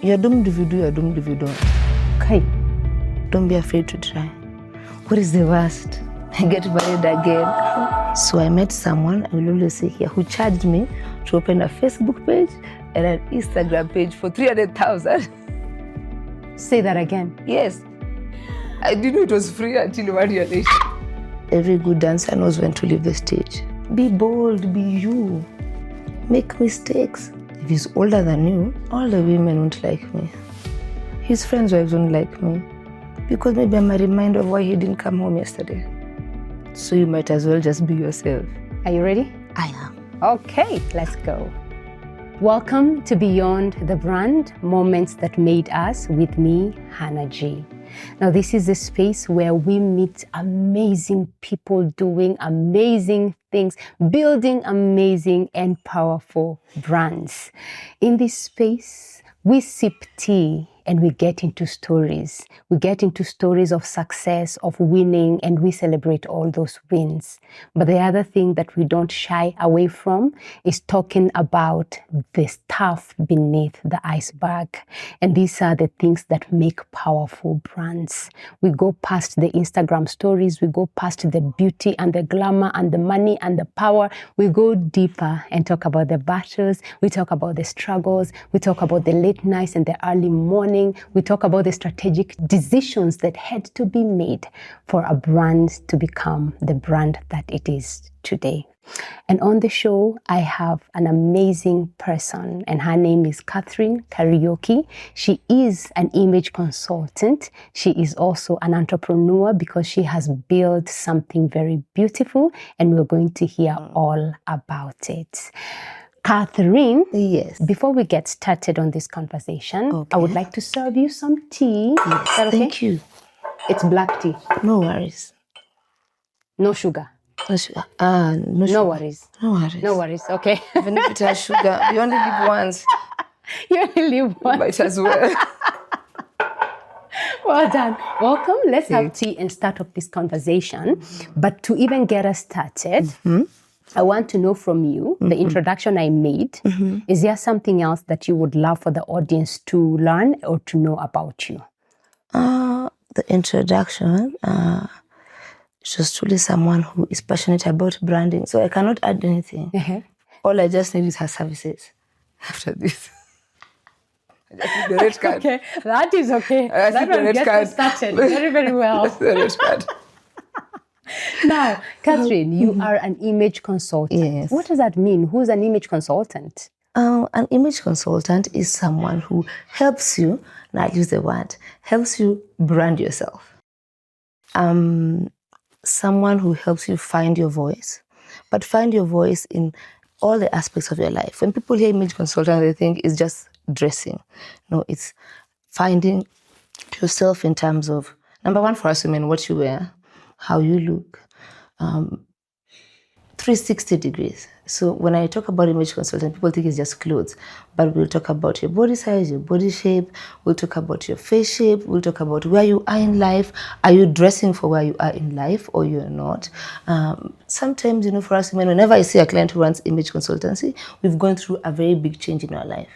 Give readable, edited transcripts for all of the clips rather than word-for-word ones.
You're doomed if you do, you're doomed if you don't. Okay. Don't be afraid to try. What is the worst? I get married again. So I met someone, I will always say here, who charged me to open a Facebook page and an Instagram page for 300,000. Say that again. Yes. I didn't know it was free until 1 year later. Every good dancer knows when to leave the stage. Be bold, be you. Make mistakes. If he's older than you, all the women won't like me. His friends' wives won't like me. Because maybe I'm a reminder of why he didn't come home yesterday. So you might as well just be yourself. Are you ready? I am. Okay, let's go. Welcome to Beyond the Brand, Moments That Made Us with me, Hannah G. Now, this is a space where we meet amazing people doing amazing things, building amazing and powerful brands. In this space, we sip tea and we get into stories. We get into stories of success, of winning, and we celebrate all those wins. But the other thing that we don't shy away from is talking about the stuff beneath the iceberg. And these are the things that make powerful brands. We go past the Instagram stories, we go past the beauty and the glamour and the money and the power. We go deeper and talk about the battles, we talk about the struggles, we talk about the late nights and the early morning. We talk about the strategic decisions that had to be made for a brand to become the brand that it is today. And on the show, I have an amazing person, and her name is Catherine Kariuki. She is an image consultant. She is also an entrepreneur because she has built something very beautiful, and we're going to hear all about it. Catherine, Yes. Before we get started on this conversation, Okay. I would like to serve you some tea. Yes. Is that okay? Thank you. It's black tea. No worries. No sugar. No sugar. No sugar. No worries. No worries. No worries. Okay. Even if it has sugar, you only live once. You only live once. Might as well. Well done. Welcome. Let's have tea and start off this conversation. But to even get us started, I want to know from you, the introduction I made, is there something else that you would love for the audience to learn or to know about you? The introduction, just truly someone who is passionate about branding. So I cannot add anything. All I just need is her services after this. I just need the red card. Okay, that is okay. I That see the will red get card. us started very, very well. The red card. Now, Catherine, you are an image consultant. Yes. What does that mean? Who's an image consultant? An image consultant is someone who helps you, and I'll use the word, helps you brand yourself. Someone who helps you find your voice, but find your voice in all the aspects of your life. When people hear image consultant, they think it's just dressing. No, it's finding yourself in terms of, number one, for us women, what you wear, how you look, 360 degrees. So when I talk about image consultant, people think it's just clothes, but we'll talk about your body size, your body shape, we'll talk about your face shape, we'll talk about where you are in life. Are you dressing for where you are in life or you're not? Sometimes, for us women, whenever I see a client who runs image consultancy, we've gone through a very big change in our life.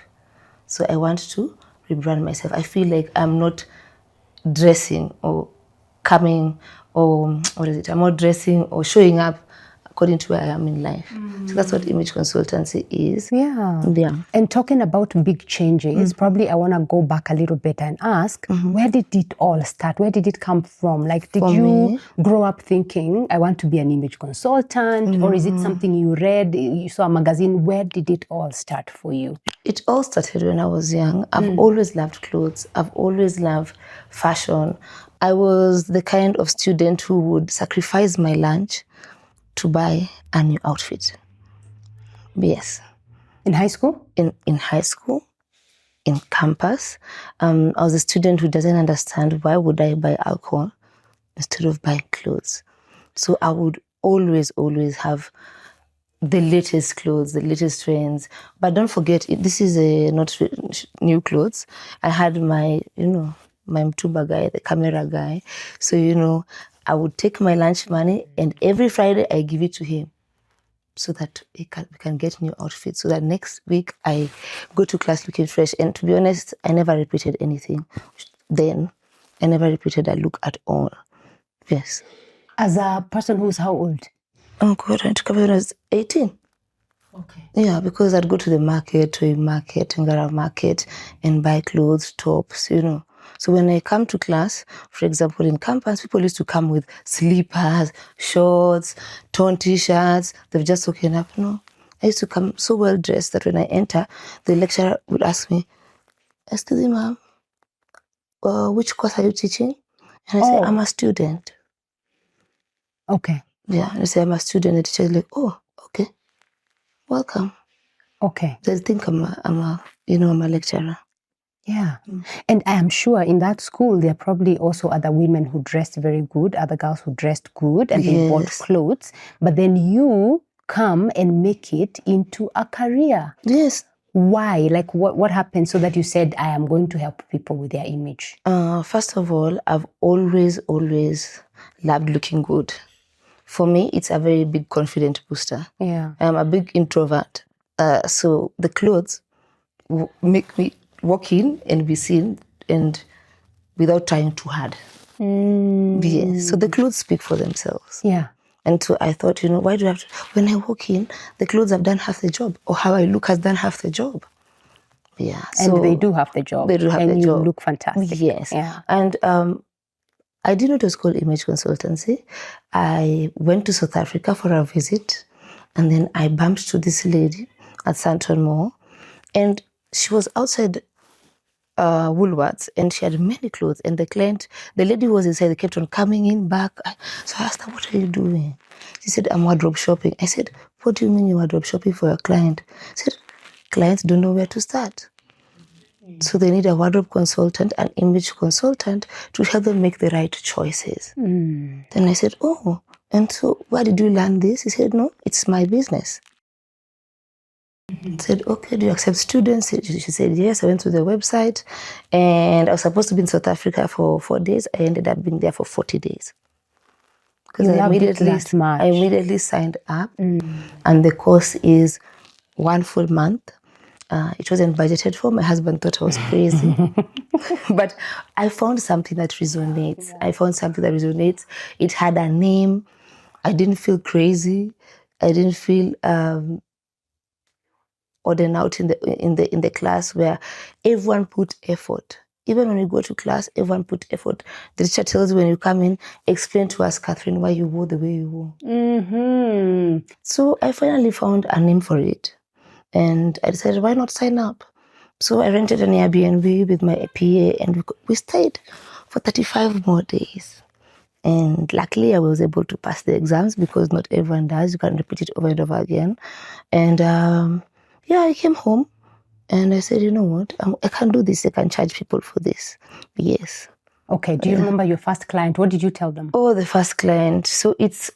So I want to rebrand myself. I feel like I'm not dressing or coming or I'm not dressing or showing up according to where I am in life. So that's what image consultancy is. Yeah. Yeah. And talking about big changes, probably I want to go back a little bit and ask, where did it all start? Where did it come from? Like, did you grow up thinking, I want to be an image consultant? Or is it something you read, you saw a magazine? Where did it all start for you? It all started when I was young. I've always loved clothes. I've always loved fashion. I was the kind of student who would sacrifice my lunch to buy a new outfit. Yes. In high school? In high school, in campus. I was a student who doesn't understand why would I buy alcohol instead of buying clothes. So I would always have the latest clothes, the latest trends. But don't forget, this is not new clothes. I had my Mtuba guy, the camera guy. So, I would take my lunch money and every Friday I give it to him so that we can get new outfits, so that next week I go to class looking fresh. And to be honest, I never repeated anything. Then I never repeated a look at all. Yes. As a person who's how old? Oh God, I took up when I was 18. Okay. Yeah, because I'd go to the market, to a market, Ngara market, and buy clothes, tops, you know. So when I come to class, for example, in campus, people used to come with slippers, shorts, torn t-shirts. They've just woken up. No, I used to come so well dressed that when I enter, the lecturer would ask me, "Excuse me, ma'am, which course are you teaching?" And I say, "I'm a student." Okay. Yeah, and I say, "I'm a student." And the teacher is like, "Oh, okay, welcome." Okay. They think I'm a lecturer. Yeah. And I am sure in that school, there are probably also other women who dressed very good, other girls who dressed good, and they bought clothes. But then you come and make it into a career. Yes. Why? Like what happened so that you said, I am going to help people with their image? First of all, I've always loved looking good. For me, it's a very big confident booster. Yeah. I'm a big introvert. So the clothes make me walk in and be seen and without trying too hard. Yes. So the clothes speak for themselves. Yeah. And so I thought, why do I have to, when I walk in, the clothes have done half the job, or how I look has done half the job. Yeah. And they do have the job. They do have the job. And you look fantastic. Yes. Yeah. And I didn't know it was called image consultancy. I went to South Africa for a visit, and then I bumped to this lady at Santon Mall, and she was outside Woolworths, and she had many clothes, and the lady was inside. They kept on coming in back. So I asked her, "What are you doing?" She said, "I'm wardrobe shopping." I said, "What do you mean you're wardrobe shopping for your client?" She said, "Clients don't know where to start. So they need a wardrobe consultant, an image consultant to help them make the right choices." Then I said, "Oh, and so where did you learn this?" He said, "No, it's my business." I said, "Okay, do you accept students?" She said, "Yes." I went to the website, and I was supposed to be in South Africa for 4 days. I ended up being there for 40 days. Because I immediately signed up, and the course is 1 full month. It wasn't budgeted for. My husband thought I was crazy. But I found something that resonates. It had a name. I didn't feel crazy. I didn't feel odd and out in the class, where everyone put effort. Even when you go to class, everyone put effort. The teacher tells you when you come in, explain to us, Catherine, why you wore the way you wore. Mm-hmm. So I finally found a name for it. And I decided, why not sign up? So I rented an Airbnb with my PA, and we stayed for 35 more days. And luckily, I was able to pass the exams, because not everyone does. You can repeat it over and over again. And I came home, and I said, you know what? I can do this. I can charge people for this. Yes. Okay. Do you remember your first client? What did you tell them? Oh, the first client. So it's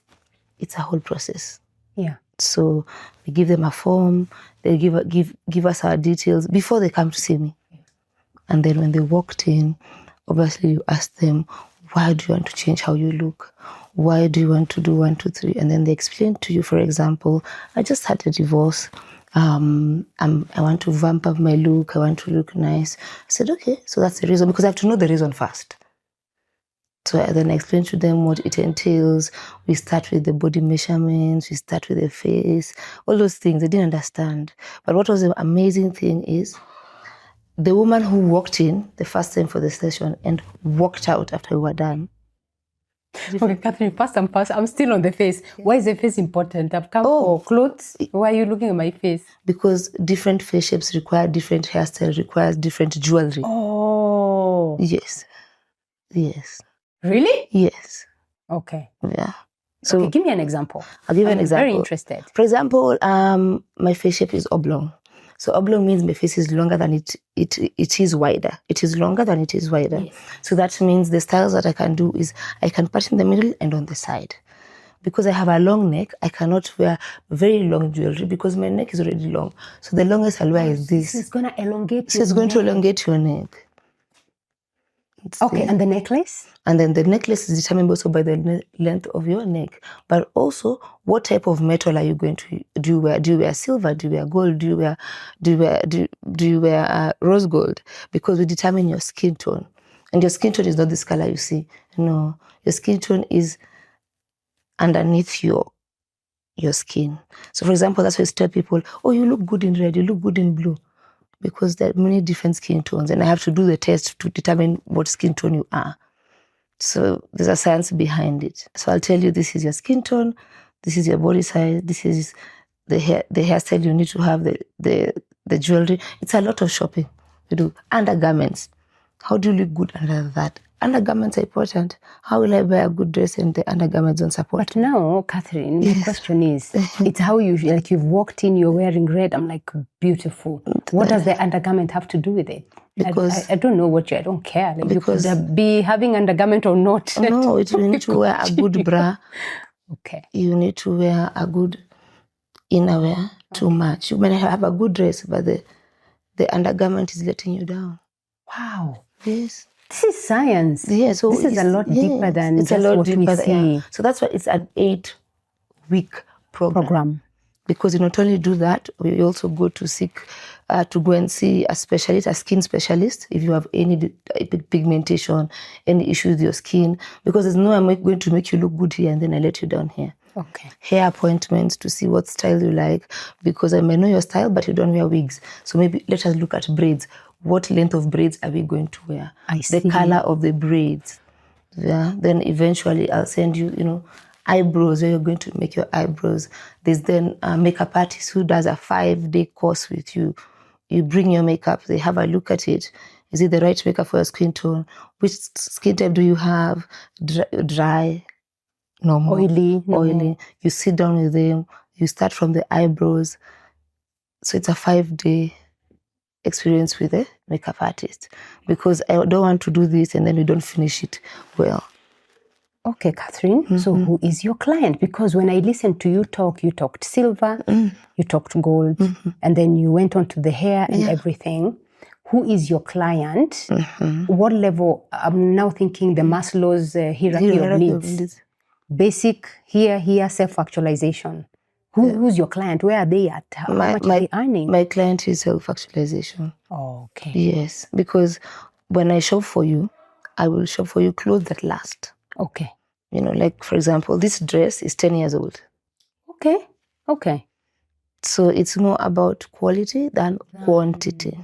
a whole process. Yeah. So we give them a form. They give us our details before they come to see me. And then when they walked in, obviously you ask them, why do you want to change how you look? Why do you want to do 1, 2, 3? And then they explain to you, for example, I just had a divorce. I want to vamp up my look. I want to look nice. I said, okay, so that's the reason, because I have to know the reason first. So I then explain to them what it entails. We start with the body measurements. We start with the face. All those things. They didn't understand. But what was the amazing thing is, the woman who walked in the first time for the session and walked out after we were done. Okay, Catherine, first, I'm still on the face. Yeah. Why is the face important? I've come for clothes. Why are you looking at my face? Because different face shapes require different hairstyles, requires different jewelry. Oh. Yes. Really? Yes. Okay. Yeah. So okay, give me an example. I'll give you an example. I'm very interested. For example, my face shape is oblong. So oblong means my face is longer than it is wider. It is longer than it is wider. Yes. So that means the styles that I can do is I can part in the middle and on the side. Because I have a long neck, I cannot wear very long jewelry because my neck is already long. So the longest I'll wear is this. It's going to elongate your neck. It's going to elongate your neck. Okay, and the necklace? And then the necklace is determined also by the length of your neck, but also what type of metal are you going to do? You wear? Do you wear silver? Do you wear gold? Do you wear rose gold? Because we determine your skin tone, and your skin tone is not this color you see. No, your skin tone is underneath your skin. So, for example, that's why I tell people, "Oh, you look good in red. You look good in blue." Because there are many different skin tones, and I have to do the test to determine what skin tone you are. So there's a science behind it. So I'll tell you, this is your skin tone, this is your body size, this is the hairstyle you need to have, the jewelry. It's a lot of shopping. You do undergarments. How do you look good under that? Undergarments are important. How will I buy a good dress and the undergarments don't support? But now, Catherine, my question is, it's how you've walked in, you're wearing red. I'm like, beautiful. What does the undergarment have to do with it? Because I don't know I don't care. Like, because you could be having undergarment or not. No, you need to wear a good bra. Okay. You need to wear a good innerwear to match. You may have a good dress, but the undergarment is letting you down. Wow. Yes. This is science. Yeah, so this is a lot deeper than it's just a lot what deeper we see. Yeah. So that's why it's an 8-week program. Because you not only do that, we also go to go and see a specialist, a skin specialist, if you have any pigmentation, any issue with your skin. Because there's no way I'm going to make you look good here and then I let you down here. Okay. Hair appointments to see what style you like, because I may know your style, but you don't wear wigs. So maybe let us look at braids. What length of braids are we going to wear? The color of the braids. Yeah. Then eventually I'll send you, eyebrows, where you're going to make your eyebrows. There's then a makeup artist who does a 5-day course with you. You bring your makeup, they have a look at it. Is it the right makeup for your skin tone? Which skin type do you have? Dry, normal, oily. You sit down with them. You start from the eyebrows. So it's a 5-day experience with a makeup artist, because I don't want to do this and then we don't finish it well. Okay, Catherine. So who is your client? Because when I listened to you talk, you talked silver, you talked gold, and then you went on to the hair and everything. Who is your client? What level? I'm now thinking the Maslow's hierarchy of needs. Basic, here, self-actualization. Who's your client? Where are they at? How much are they earning? My client is self-actualization. Oh, okay. Yes, because when I shop for you, I will shop for you clothes that last. Okay. Like, for example, this dress is 10 years old. Okay. So it's more about quality than quantity.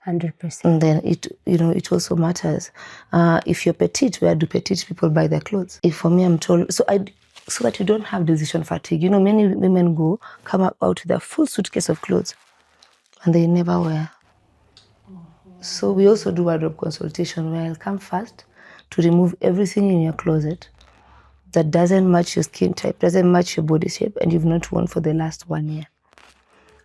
100%. And then it also matters. If you're petite, where do petite people buy their clothes? If for me, I'm told, so that you don't have decision fatigue. Many women come out with a full suitcase of clothes and they never wear. So we also do wardrobe consultation, where I'll come first to remove everything in your closet that doesn't match your skin type, doesn't match your body shape, and you've not worn for the last 1 year.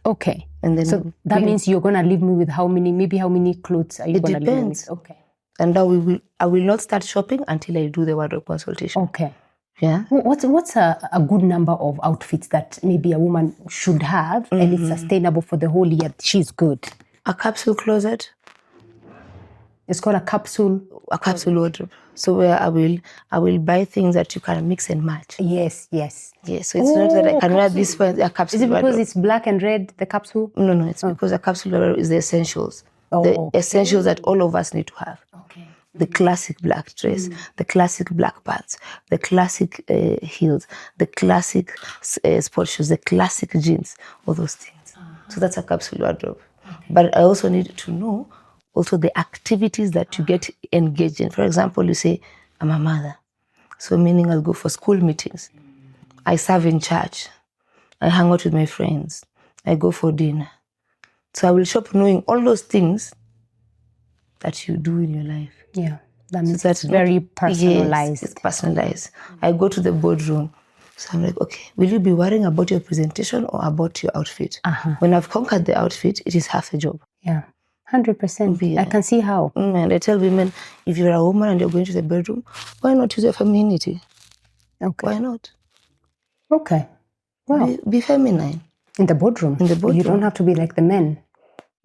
Okay. And then so that means you're going to leave me with how many clothes are you going to leave me with? Okay. And now I will not start shopping until I do the wardrobe consultation. Okay. Yeah. What's a good number of outfits that maybe a woman should have and it's sustainable for the whole year? She's good. A capsule closet. It's called a capsule. A capsule wardrobe. So where I will buy things that you can mix and match. Yes. So it's not that I can wear this one, a capsule. Is it because wardrobe. It's black and red, the capsule? No, it's because a capsule wardrobe is the essentials. Essentials that all of us need to have. Okay. The classic black dress, the classic black pants, the classic heels, the classic sport shoes, the classic jeans, all those things. So that's a capsule wardrobe. But I also need to know also the activities that you get engaged in. For example, you say, I'm a mother. So meaning I'll go for school meetings. I serve in church. I hang out with my friends. I go for dinner. So I will shop knowing all those things that you do in your life. Yeah, that means it's very personalized. Yes, it's personalized. I go to the boardroom. So I'm like, okay, will you be worrying about your presentation or about your outfit? When I've conquered the outfit, it is half a job. Yeah. 100%. I can see how. And I tell women, if you're a woman and you're going to the bedroom, why not use your femininity? Okay. Why not? Okay. Wow. Be feminine. In the boardroom. In the boardroom. You don't have to be like the men.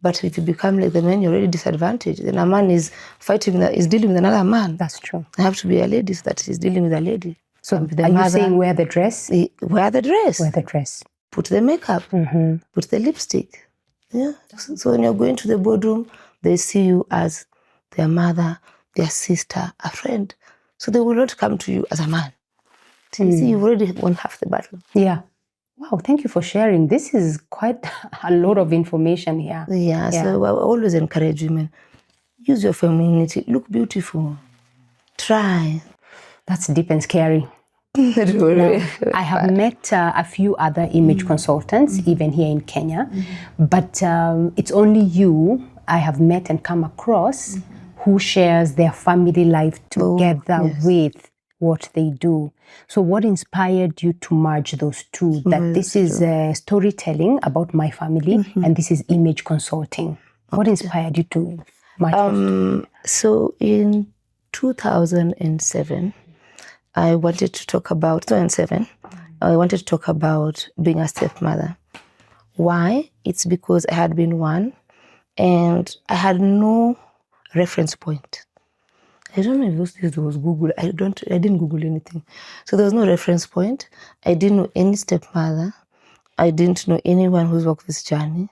But if you become like the man, you're already disadvantaged. Then a man is dealing with another man. That's true. I have to be a lady so that he's dealing with a lady. So are you saying wear the dress? Wear the dress. Wear the dress. Put the makeup. Put the lipstick. Yeah. So when you're going to the boardroom, they see you as their mother, their sister, a friend. So they will not come to you as a man. You see, you've already won half the battle. Yeah. Wow, thank you for sharing. This is quite a lot of information here. Yeah, so I always encourage women, use your femininity, look beautiful, try. That's deep and scary. Now, I have met a few other image consultants, even here in Kenya, but it's only you I have met and come across who shares their family life together with what they do. So what inspired you to merge those two? That this is storytelling about my family and this is image consulting. What inspired you to merge those two? So in 2007, I wanted to talk about being a stepmother. Why? It's because I had been one and I had no reference point. I don't know if those days there was Google. I didn't Google anything. So there was no reference point. I didn't know any stepmother. I didn't know anyone who's walked this journey.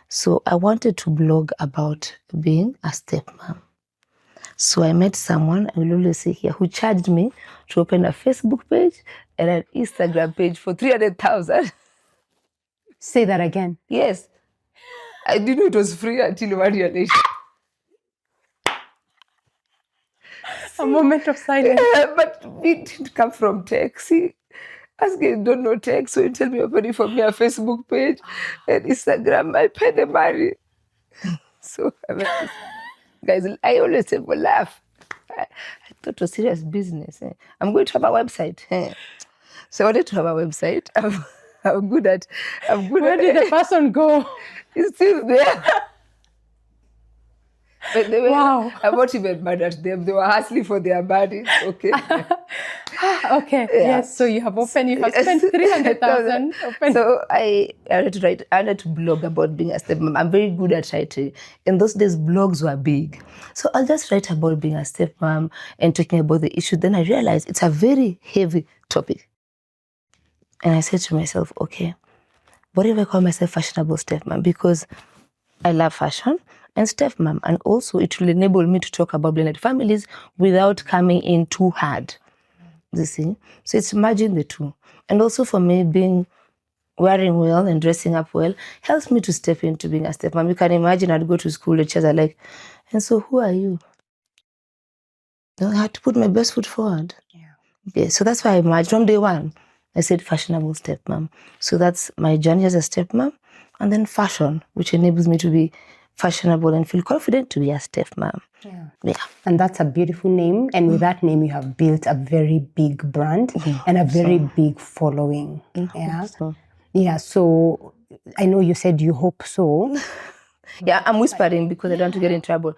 So I wanted to blog about being a stepmom. So I met someone, I will always say here, who charged me to open a Facebook page and an Instagram page for 300,000. Say that again. Yes. I didn't know it was free until 1 year later. A moment of silence. But it didn't come from tech. See, as you don't know tech, so you tell me opening for me a Facebook page and Instagram, I pay the money. So, guys, I always say for laugh. I thought it was serious business. I'm going to have a website. So I wanted to have a website. I'm good at. Where did the person go? It's still there. But they were, wow. I'm not even mad at them. They were hustling for their money. Okay. Okay. Yes. So you have spent 300,000. So I wanted to blog about being a stepmom. I'm very good at writing. In those days, blogs were big. So I'll just write about being a stepmom and talking about the issue. Then I realized it's a very heavy topic. And I said to myself, okay, what if I call myself Fashionable StepMum? Because I love fashion and stepmom. And also it will enable me to talk about blended families without coming in too hard. You see? So it's merging the two. And also for me, wearing well and dressing up well helps me to step into being a stepmom. You can imagine I'd go to school, lecturers are like, and so who are you? I had to put my best foot forward. Yeah. So that's why I merged from day one. I said Fashionable StepMum. So that's my journey as a stepmom. And then fashion, which enables me to be fashionable and feel confident to be a stepmom. Yeah. And that's a beautiful name. And with that name, you have built a very big brand and a very big following. Yeah. So I know you said you hope so. Yeah, I'm whispering because I don't want to get in trouble.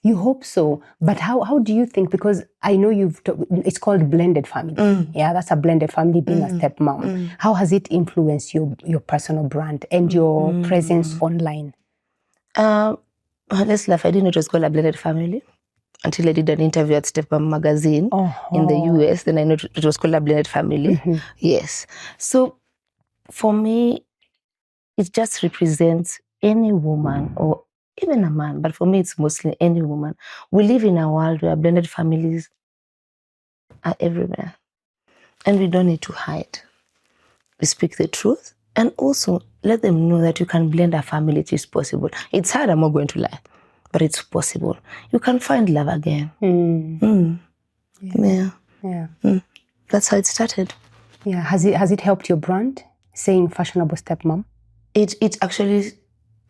You hope so, but how do you think? Because I know it's called blended family. Yeah, that's a blended family being a stepmom. How has it influenced your personal brand and your presence online? Let's laugh. I didn't know it was called a blended family until I did an interview at Stepmom magazine in the US. Then I know it was called a blended family. Yes. So for me, it just represents any woman or even a man, but for me, it's mostly any woman. We live in a world where blended families are everywhere. And we don't need to hide. We speak the truth and also let them know that you can blend a family. It is possible. It's hard, I'm not going to lie, but it's possible. You can find love again. That's how it started. Yeah. Has it helped your brand, saying Fashionable StepMom? It actually...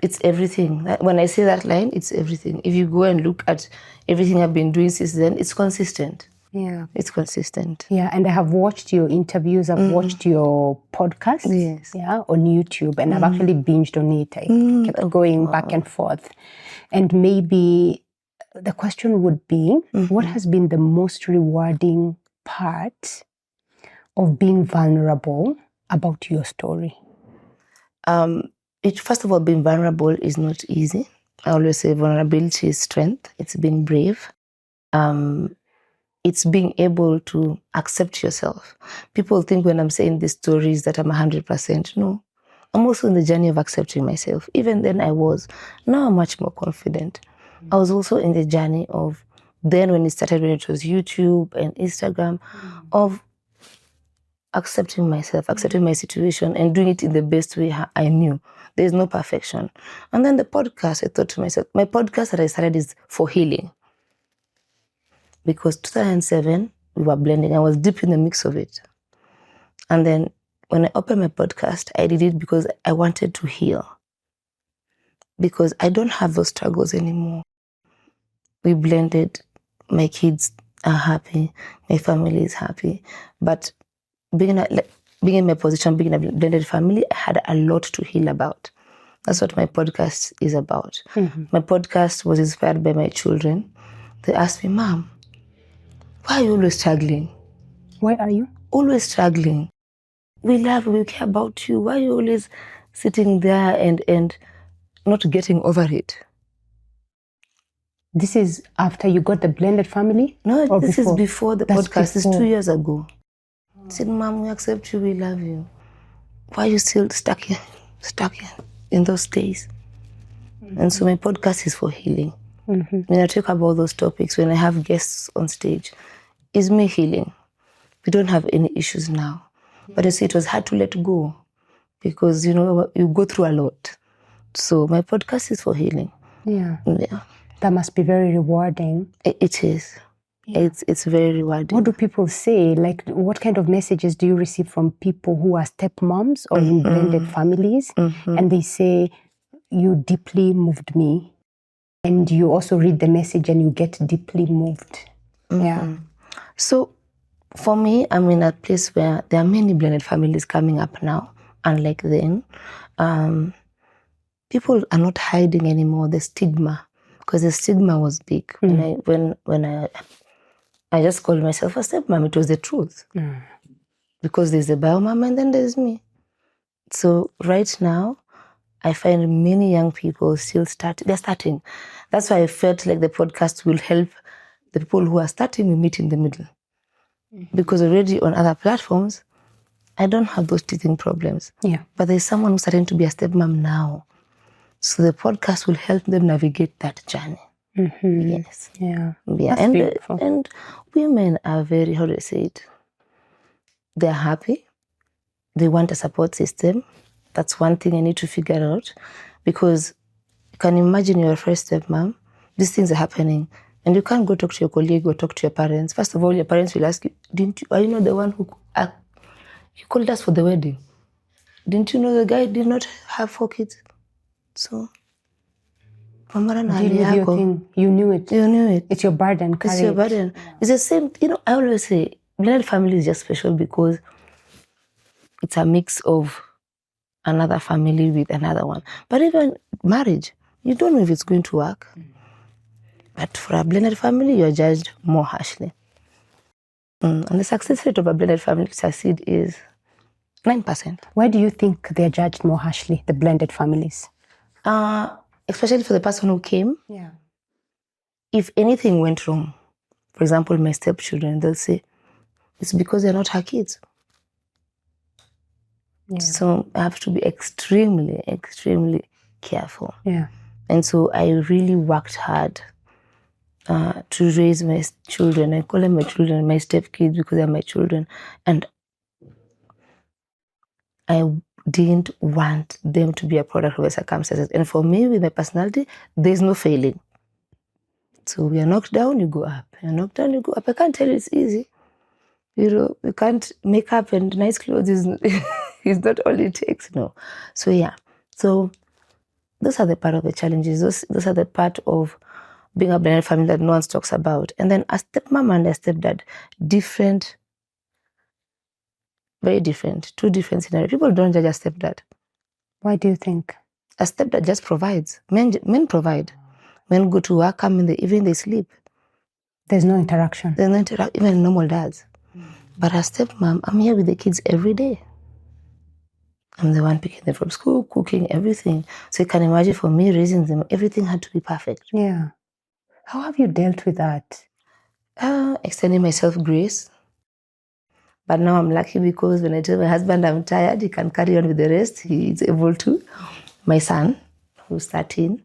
It's everything. When I say that line, it's everything. If you go and look at everything I've been doing since then, it's consistent. Yeah. It's consistent. Yeah, and I have watched your interviews. I've watched your podcast. Yes. Yeah, on YouTube. And I've actually binged on it. I kept going back and forth. And maybe the question would be, what has been the most rewarding part of being vulnerable about your story? First of all, being vulnerable is not easy. I always say vulnerability is strength. It's being brave. It's being able to accept yourself. People think when I'm saying these stories that I'm 100%. No, I'm also in the journey of accepting myself. Even then I was. Now I'm much more confident. I was also in the journey of then when it was YouTube and Instagram, of accepting myself, accepting my situation and doing it in the best way I knew. There's no perfection. And then the podcast, I thought to myself, my podcast that I started is for healing. Because 2007, we were blending. I was deep in the mix of it. And then when I opened my podcast, I did it because I wanted to heal. Because I don't have those struggles anymore. We blended. My kids are happy. My family is happy. But being in my position, being in a blended family, I had a lot to heal about. That's what my podcast is about. Mm-hmm. My podcast was inspired by my children. They asked me, Mom, why are you always struggling? Why are you? Always struggling. We love you, we care about you. Why are you always sitting there and not getting over it? This is after you got the blended family? No, this is before the podcast. This is 2 years ago. I said, Mom, we accept you, we love you. Why are you still stuck in those days? Mm-hmm. And so my podcast is for healing. Mm-hmm. When I talk about those topics, when I have guests on stage, it's me healing. We don't have any issues now. Mm-hmm. But I say it was hard to let go because, you go through a lot. So my podcast is for healing. Yeah. That must be very rewarding. It is. Yeah. It's very rewarding. What do people say? Like, what kind of messages do you receive from people who are stepmoms or in blended families? Mm-hmm. And they say, you deeply moved me. And you also read the message and you get deeply moved. Mm-hmm. Yeah. So for me, I'm in a place where there are many blended families coming up now. Unlike then, people are not hiding anymore the stigma, because the stigma was big. Mm. When I just called myself a stepmom, it was the truth. Mm. Because there's a bio mom and then there's me. So right now, I find many young people they're starting. That's why I felt like the podcast will help the people who are starting, we meet in the middle. Mm-hmm. Because already on other platforms, I don't have those teething problems. Yeah. But there's someone who's starting to be a stepmom now. So the podcast will help them navigate that journey. Mm-hmm. Yes. Yeah. That's beautiful. And women are very, how do I say it? They're happy. They want a support system. That's one thing I need to figure out. Because you can imagine you're a first stepmom. These things are happening. And you can't go talk to your colleague or talk to your parents. First of all, your parents will ask you, are you not the one who you called us for the wedding? Didn't you know the guy did not have 4 kids? So, you knew it. You knew it. It's your burden. It's your burden. Yeah. It's the same, I always say, blended family is just special because it's a mix of another family with another one. But even marriage, you don't know if it's going to work. But for a blended family, you're judged more harshly. And the success rate of a blended family to succeed is 9%. Why do you think they're judged more harshly, the blended families? Especially for the person who came. Yeah. If anything went wrong, for example, my stepchildren, they'll say, it's because they're not her kids. Yeah. So I have to be extremely, extremely careful. Yeah. And so I really worked hard to raise my children. I call them my children, my stepkids, because they're my children. And I didn't want them to be a product of the circumstances. And for me, with my personality, there's no failing. So we are knocked down, you go up. You're knocked down, you go up. I can't tell you it's easy. You can't make up and nice clothes is not all it takes, no. So yeah. So those are the part of the challenges. Those are the part of being a blended family that no one talks about. And then a stepmom and a stepdad, different, very different, 2 different scenarios. People don't judge a stepdad. Why do you think? A stepdad just provides. Men provide. Men go to work, come in the evening, they sleep. There's no interaction. There's no interaction, even normal dads. But a stepmom, I'm here with the kids every day. I'm the one picking them from school, cooking, everything. So you can imagine for me raising them, everything had to be perfect. Yeah. How have you dealt with that? Extending myself grace. But now I'm lucky because when I tell my husband I'm tired, he can carry on with the rest. He is able to. My son, who's 13,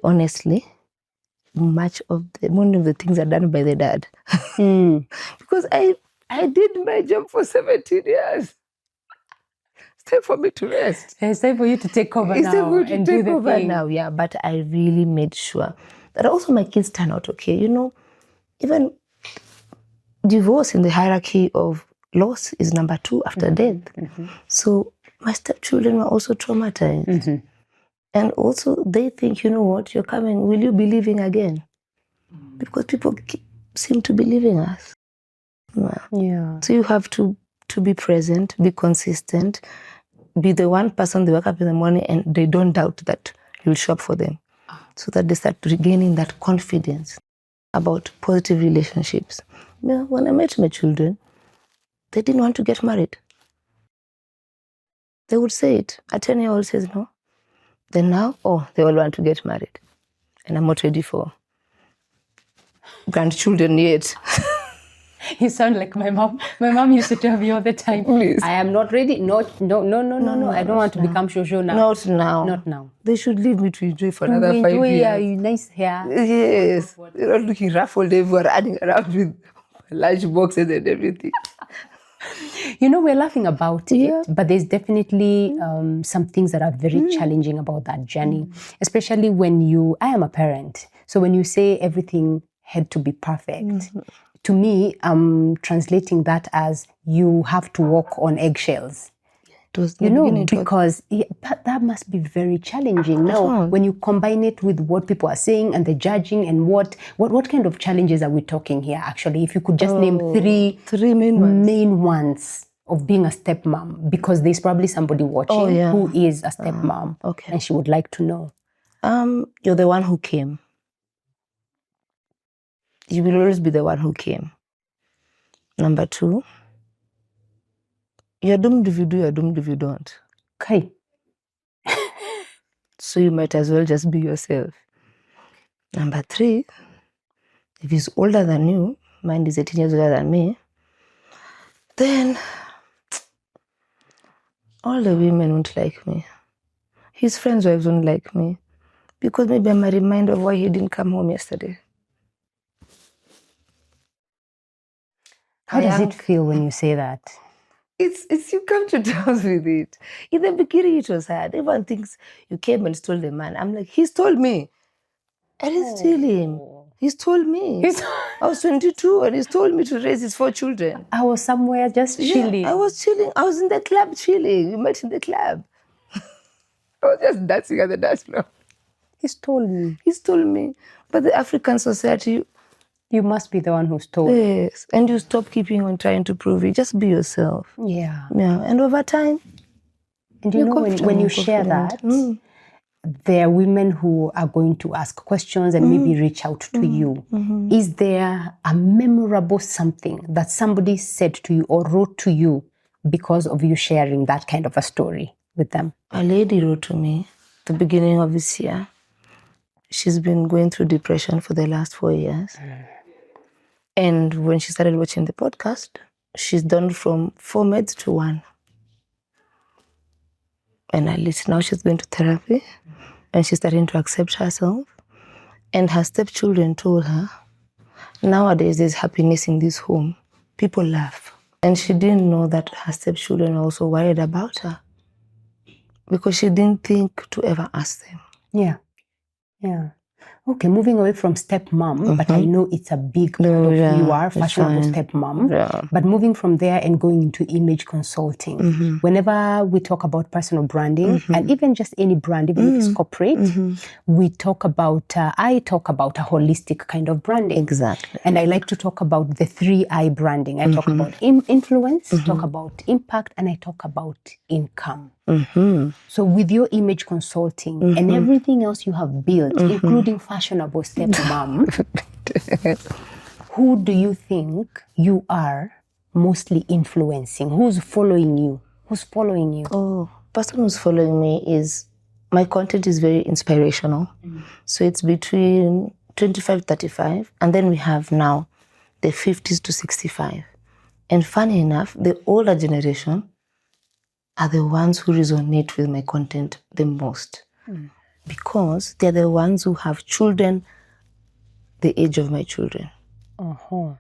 honestly, many of the things are done by the dad. Because I did my job for 17 years. It's time for me to rest. It's time for you to take over It's now time for you to and take do the over thing. now, yeah. But I really made sure that also my kids turn out okay. You know, even divorce in the hierarchy of loss is number 2 after death. So my stepchildren were also traumatized. And also they think, you know what, you're coming, will you be leaving again? Because people seem to be leaving us. Yeah. So you have to be present, be consistent, be the one person they wake up in the morning and they don't doubt that you'll show up for them. So that they start regaining that confidence about positive relationships. Yeah, when I met my children, they didn't want to get married. They would say it. A 10-year-old says no. Then now, they all want to get married. And I'm not ready for grandchildren yet. You sound like my mom. My mom used to tell me all the time, Please. I am not ready. No. I don't want to become shosho now. Not now. Not now. They should leave me to enjoy for another 5 years. Nice hair. Yes. You're not looking rough all day. We're running around with lunch boxes and everything. You know, we're laughing about it, but there's definitely some things that are very challenging about that journey, especially when I am a parent. So when you say everything had to be perfect, to me, I'm translating that as you have to walk on eggshells. Because that must be very challenging. Now, when you combine it with what people are saying and the judging and what kind of challenges are we talking here, actually? If you could just name three main ones of being a stepmom, because there's probably somebody watching who is a stepmom, and she would like to know. You're the one who came. You will always be the one who came. Number 2, you're doomed if you do, you're doomed if you don't. Okay. So you might as well just be yourself. Number 3, if he's older than you, mine is 18 years older than me, then all the women won't like me. His friends' wives won't like me. Because maybe I'm a reminder of why he didn't come home yesterday. How does it feel when you say that? It's you come to terms with it. In the beginning, it was hard. Everyone thinks you came and stole the man. I'm like, he's told me. I didn't steal him. He's told me. I was 22 and he's told me to raise his 4 children. I was somewhere just chilling. I was chilling. I was in the club chilling. We met in the club. I was just dancing at the dance floor. He's told me. He's told me. But the African society... You must be the one who's told. Yes. And you stop keeping on trying to prove it. Just be yourself. Yeah. Yeah. And over time... And you know, when you share that, there are women who are going to ask questions and maybe reach out to you. Is there a memorable something that somebody said to you or wrote to you because of you sharing that kind of a story with them? A lady wrote to me at the beginning of this year. She's been going through depression for the last 4 years. And when she started watching the podcast, she's done from 4 meds to 1. And at least now she's going to therapy and she's starting to accept herself. And her stepchildren told her, nowadays there's happiness in this home. People laugh. And she didn't know that her stepchildren were also worried about her because she didn't think to ever ask them. Yeah. Yeah. Okay, moving away from stepmom, but I know it's a big part of who you are, fashionable stepmom. Yeah. But moving from there and going into image consulting. Whenever we talk about personal branding, and even just any brand, even if it's corporate, we talk about, I talk about a holistic kind of branding. Exactly. And I like to talk about the 3I branding. I talk about influence, talk about impact, and I talk about income. So with your image consulting and everything else you have built, including fashionable stepmom, who do you think you are mostly influencing? Who's following you? who's following you? Oh, person who's following me is, my content is very inspirational. So it's between 25, 35. And then we have now the 50s to 65. And funny enough, the older generation are the ones who resonate with my content the most. Because they're the ones who have children the age of my children. Uh-huh.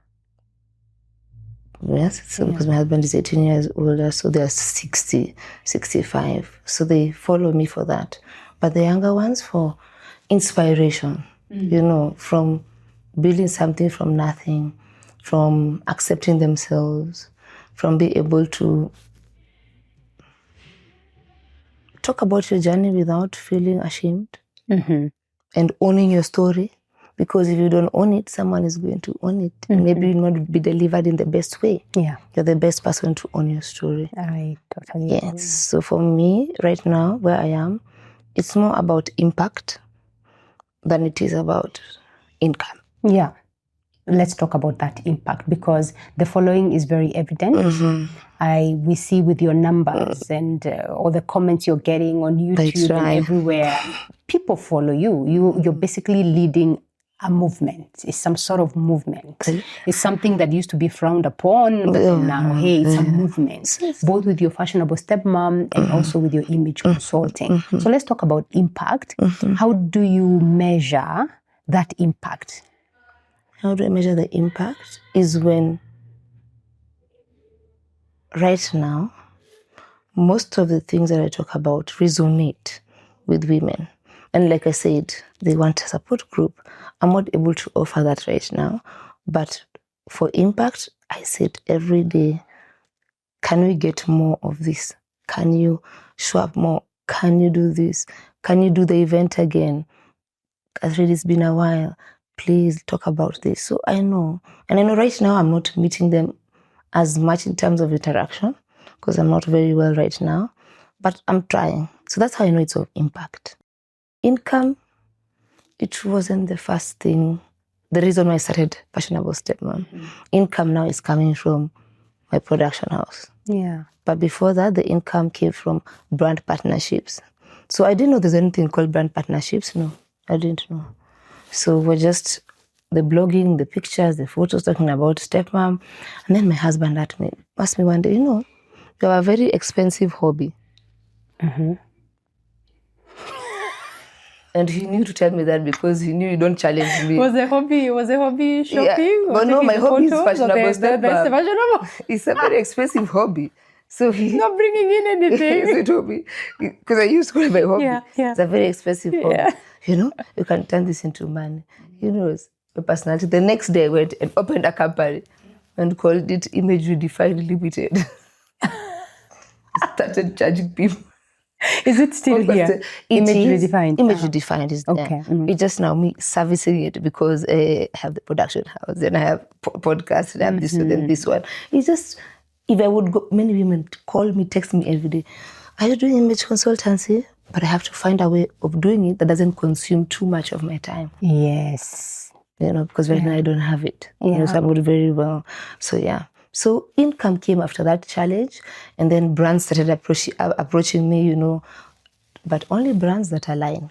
Yes, so because my husband is 18 years older, so they're 60, 65. So they follow me for that. But the younger ones for inspiration, from building something from nothing, from accepting themselves, from being able to talk about your journey without feeling ashamed and owning your story. Because if you don't own it, someone is going to own it. And maybe you'll not be delivered in the best way. Yeah. You're the best person to own your story. I totally agree. Yes. So for me, right now, where I am, it's more about impact than it is about income. Yeah. Let's talk about that impact, because the following is very evident. We see with your numbers and all the comments you're getting on YouTube and everywhere. People follow you. You're basically leading a movement. It's some sort of movement. It's something that used to be frowned upon, but now, hey, it's a movement. Both with your Fashionable StepMum and also with your image consulting. So let's talk about impact. How do you measure that impact? How do I measure the impact? Is when, right now, most of the things that I talk about resonate with women. And like I said, they want a support group. I'm not able to offer that right now. But for impact, I said every day, can we get more of this? Can you show up more? Can you do this? Can you do the event again? Catherine, it's been a while. Please talk about this. So I know. And I know right now I'm not meeting them as much in terms of interaction because I'm not very well right now. But I'm trying. So that's how I know it's of impact. Income, it wasn't the first thing. The reason why I started Fashionable StepMum. Income now is coming from my production house. Yeah. But before that, the income came from brand partnerships. So I didn't know there's anything called brand partnerships. No, I didn't know. So we're just the blogging, the pictures, the photos talking about stepmom. And then my husband asked me one day, you have a very expensive hobby. And he knew to tell me that because he knew you don't challenge me. Was a hobby shopping? Yeah. But no, my hobby is Fashionable StepMom. It's a very expensive hobby. So he's not bringing in anything. It's a hobby. Because I used to call it my hobby. Yeah. It's a very expensive hobby. You can turn this into money. It's a personality. The next day I went and opened a company and called it Image Redefined Limited. Started charging people. Is it still here? Image Redefined. Image Redefined is there. Okay. It's just now me servicing it because I have the production house and I have podcasts and I have this one and this one. It's just, if I would go, many women call me, text me every day. Are you doing image consultancy? But I have to find a way of doing it that doesn't consume too much of my time. Yes. Because right now I don't have it. Yeah. So I'm doing very well. So yeah. So income came after that challenge, and then brands started approaching me, but only brands that align.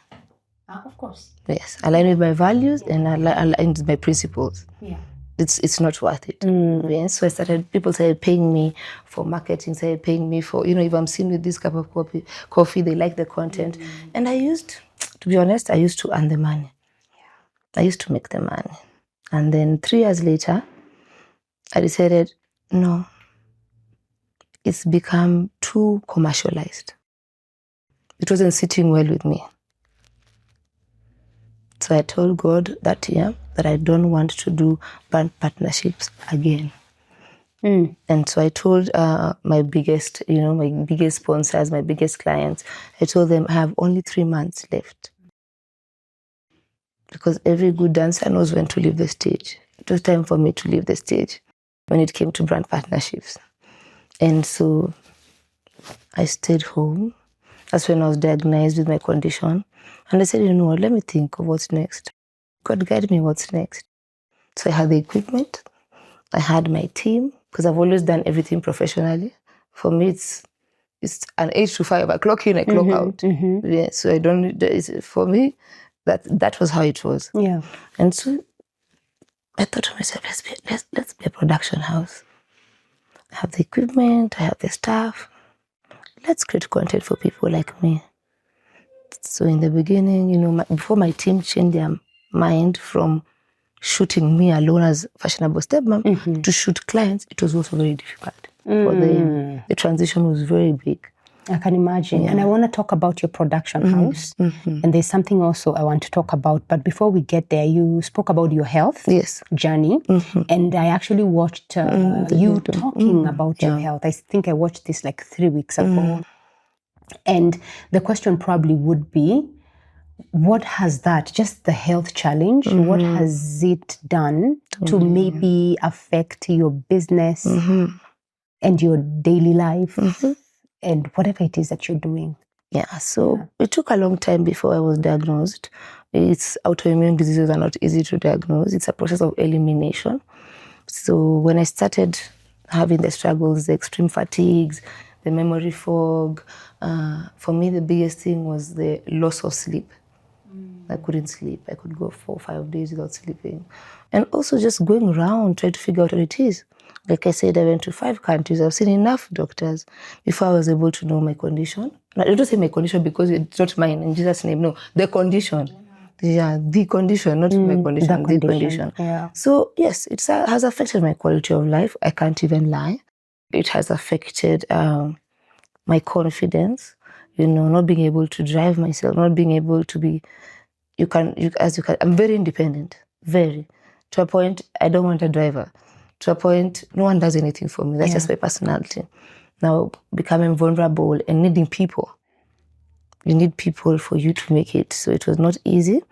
Of course. Yes, align with my values and align with my principles. Yeah. It's not worth it. Yes, so people started paying me for marketing, started paying me for, if I'm seen with this cup of coffee, they like the content. And to be honest, I used to earn the money. Yeah. I used to make the money. And then 3 years later, I decided, no, it's become too commercialized. It wasn't sitting well with me. So I told God that year that I don't want to do brand partnerships again. And so I told my biggest sponsors, my biggest clients, I told them I have only 3 months left. Because every good dancer knows when to leave the stage. It was time for me to leave the stage when it came to brand partnerships. And so I stayed home. That's when I was diagnosed with my condition. And I said, let me think of what's next. God guide me what's next. So I had the equipment. I had my team, because I've always done everything professionally. For me, it's an 8 to 5. I clock in, I clock out. Yeah, so I don't. For me, that was how it was. Yeah. And so I thought to myself, let's be a production house. I have the equipment, I have the staff. Let's create content for people like me. So in the beginning, before my team changed their mind from shooting me alone as Fashionable StepMum to shoot clients, it was also very difficult for them. The transition was very big. I can imagine. Yeah. And I want to talk about your production house. And there's something also I want to talk about. But before we get there, you spoke about your health journey. And I actually watched you talking about your health. I think I watched this like 3 weeks ago. And the question probably would be, what has that, just the health challenge, what has it done to maybe affect your business and your daily life and whatever it is that you're doing? Yeah, so it took a long time before I was diagnosed. It's autoimmune diseases are not easy to diagnose. It's a process of elimination. So when I started having the struggles, the extreme fatigues, the memory fog, for me the biggest thing was the loss of sleep. I couldn't sleep. I could go 4 or 5 days without sleeping. And also just going around trying to figure out what it is. Like I said, I went to 5 countries. I've seen enough doctors before I was able to know my condition. I don't say my condition because it's not mine, in Jesus' name. No, the condition. Yeah, the condition, not my condition, the condition. Yeah. So yes, it has affected my quality of life. I can't even lie. It has affected my confidence, not being able to drive myself, not being able to be, I'm very independent, very. To a point, I don't want a driver. To a point, no one does anything for me. That's just my personality. Now, becoming vulnerable and needing people. You need people for you to make it. So it was not easy.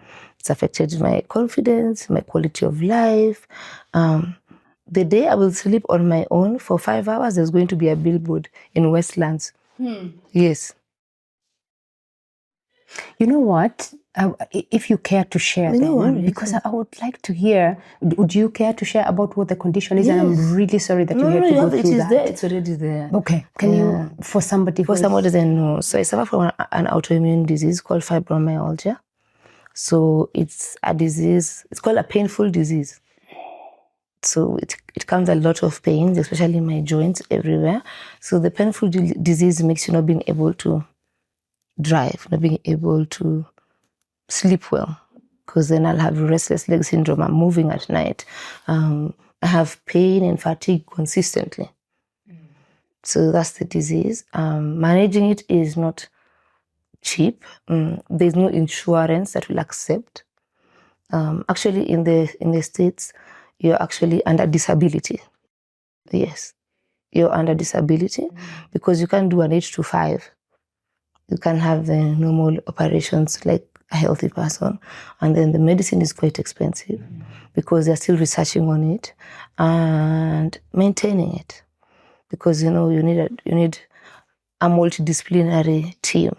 It's affected my confidence, my quality of life. The day I will sleep on my own for 5 hours, there's going to be a billboard in Westlands. Yes. You know what? If you care to share, because I would like to hear. Would you care to share about what the condition is? Yes. And I'm really sorry that you have to go through that. It is there. It's already there. Okay. Can you, for somebody doesn't know. So I suffer from an autoimmune disease called fibromyalgia. So it's a disease. It's called a painful disease. So it comes a lot of pains, especially in my joints, everywhere. So the painful disease makes you not being able to drive, not being able to sleep well, because then I'll have restless leg syndrome. I'm moving at night. I have pain and fatigue consistently. So that's the disease. Managing it is not cheap. There's no insurance that will accept. Actually, in the States, you're actually under disability. Yes, you're under disability because you can't do an 8 to 5. You can have the normal operations like a healthy person. And then the medicine is quite expensive because they're still researching on it and maintaining it. Because, you need a multidisciplinary team.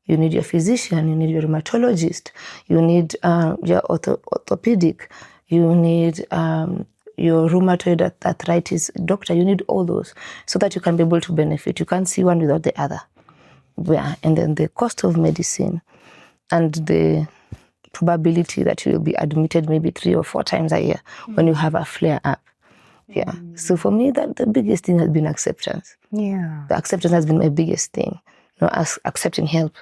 You need your physician, you need your rheumatologist, you need your orthopedic, you need your rheumatoid arthritis doctor. You need all those so that you can be able to benefit. You can't see one without the other. Yeah. And then the cost of medicine and the probability that you will be admitted maybe 3 or 4 times a year when you have a flare up. Yeah. So for me, that the biggest thing has been acceptance. Yeah. The acceptance has been my biggest thing. Accepting help,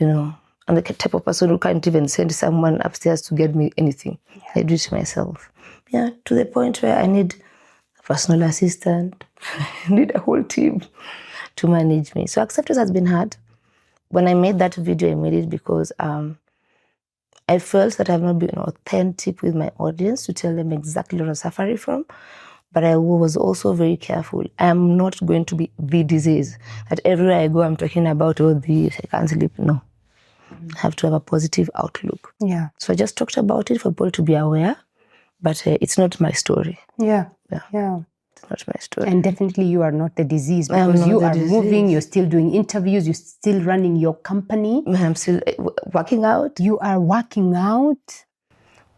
and the type of person who can't even send someone upstairs to get me anything. Yeah. I do it myself. Yeah, to the point where I need a personal assistant, I need a whole team to manage me. So acceptance has been hard. When I made that video, I made it because I felt that I've not been authentic with my audience to tell them exactly what I'm suffering from. But I was also very careful. I am not going to be the disease that everywhere I go, I'm talking about, this, I can't sleep. No. I have to have a positive outlook. Yeah. So I just talked about it for people to be aware, but it's not my story. Yeah. It's not my story. And definitely you are not the disease because you are moving, you're still doing interviews, you're still running your company. I'm still working out. You are working out.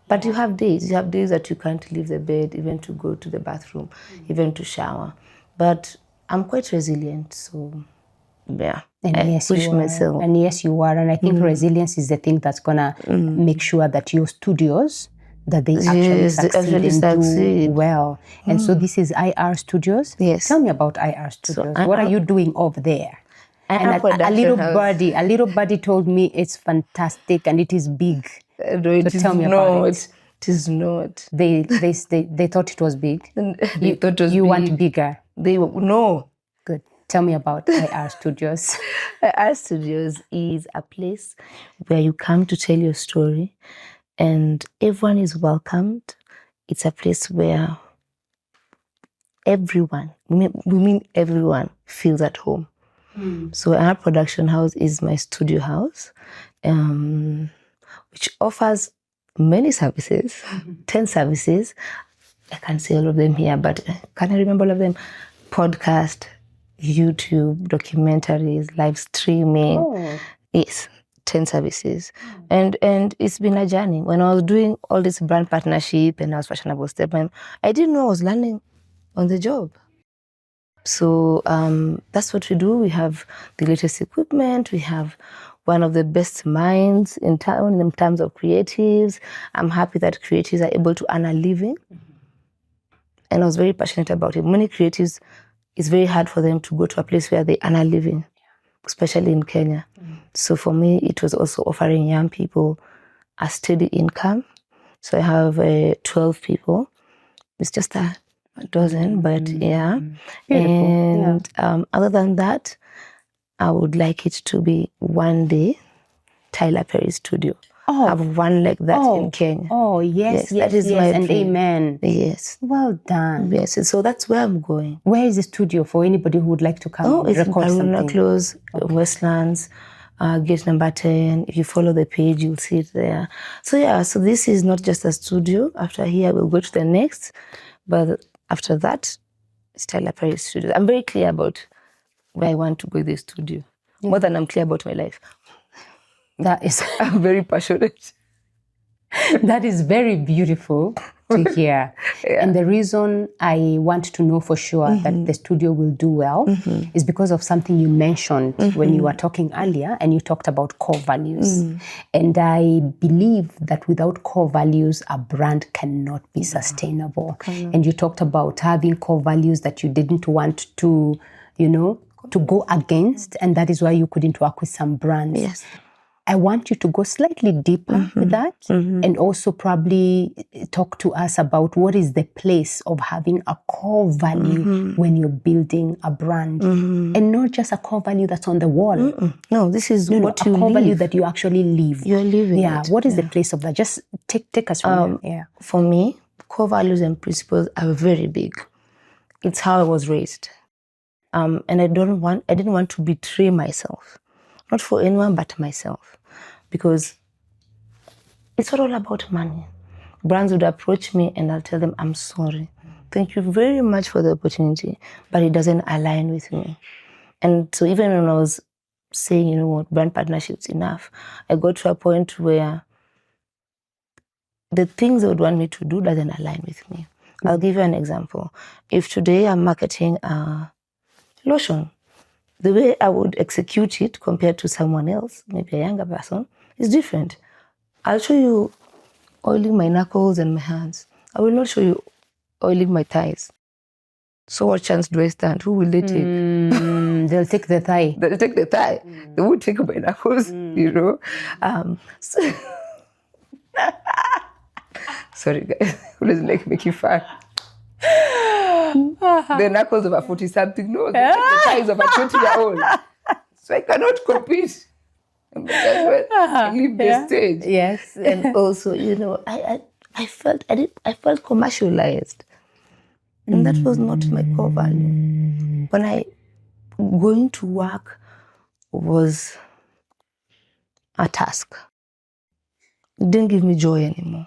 But you have days that you can't leave the bed, even to go to the bathroom, even to shower. But I'm quite resilient, so yeah, And I yes, push you are. myself. And yes, you are. And I think resilience is the thing that's gonna make sure that your studios that they actually Yes, they succeed actually and succeed. do well. And so this is IR Studios. Yes. Tell me about IR Studios. What are you doing over there? And IR production house. a little birdie told me it's fantastic and it is big. No, it So is tell me about it. It is not. They thought it was big. They thought it was you big. want bigger. No. Good. Tell me about IR Studios. IR Studios is a place where you come to tell your story and everyone is welcomed. It's a place where everyone, we mean everyone, feels at home. So our production house is my studio house, which offers many services, 10 services. I can't say all of them here, but can I remember all of them? Podcast, YouTube, documentaries, live streaming. Oh. Yes, 10 services. And it's been a journey. When I was doing all this brand partnership and I was Fashionable StepMum, I didn't know I was learning on the job. So that's what we do. We have the latest equipment. We have one of the best minds in town in terms of creatives. I'm happy that creatives are able to earn a living. And I was very passionate about it. Many creatives, it's very hard for them to go to a place where they earn a living, especially in Kenya. So for me, it was also offering young people a steady income. So I have 12 people. It's just a dozen, but yeah. Beautiful. And other than that, I would like it to be one day Tyler Perry studio. I have one like that in Kenya. Oh, yes, that is my and dream. amen. Yes. Well done. Yes, so that's where I'm going. Where is the studio for anybody who would like to come and record something? Close, Westlands, gate number 10. If you follow the page, you'll see it there. So yeah, so this is not just a studio. After here, we'll go to the next. But after that, it's Tyler Perry studio. I'm very clear about where I want to go with the studio. More than I'm clear about my life. That is... I'm very passionate. That is very beautiful to hear. And the reason I want to know for sure that the studio will do well is because of something you mentioned when you were talking earlier, and you talked about core values. And I believe that without core values, a brand cannot be sustainable. And you talked about having core values that you didn't want to, to go against, and that is why you couldn't work with some brands. Yes. I want you to go slightly deeper with that, and also probably talk to us about what is the place of having a core value when you're building a brand, and not just a core value that's on the wall. No, this is what you live. A core live. value that you actually live. You're living it. What is the place of that? Just take us from there. Yeah. For me, core values and principles are very big. It's how I was raised, and I didn't want to betray myself. Not for anyone but myself, because it's not all about money. Brands would approach me and I'll tell them, I'm sorry. Thank you very much for the opportunity, but it doesn't align with me. And so even when I was saying, you know what, brand partnerships enough, I got to a point where the things they would want me to do doesn't align with me. I'll give you an example. If today I'm marketing a lotion, the way I would execute it compared to someone else, maybe a younger person, is different. I'll show you oiling my knuckles and my hands. I will not show you oiling my thighs. So what chance do I stand? Who will they take? They'll take the thigh. They'll take the thigh. They won't take my knuckles, Sorry guys, who doesn't like making fun? The knuckles of a 40-something, no, they take the thighs of a 20-year-old. So I cannot compete. I leave the stage. Yes. And also, I felt commercialized. And that was not my core value. When going to work was a task. It didn't give me joy anymore.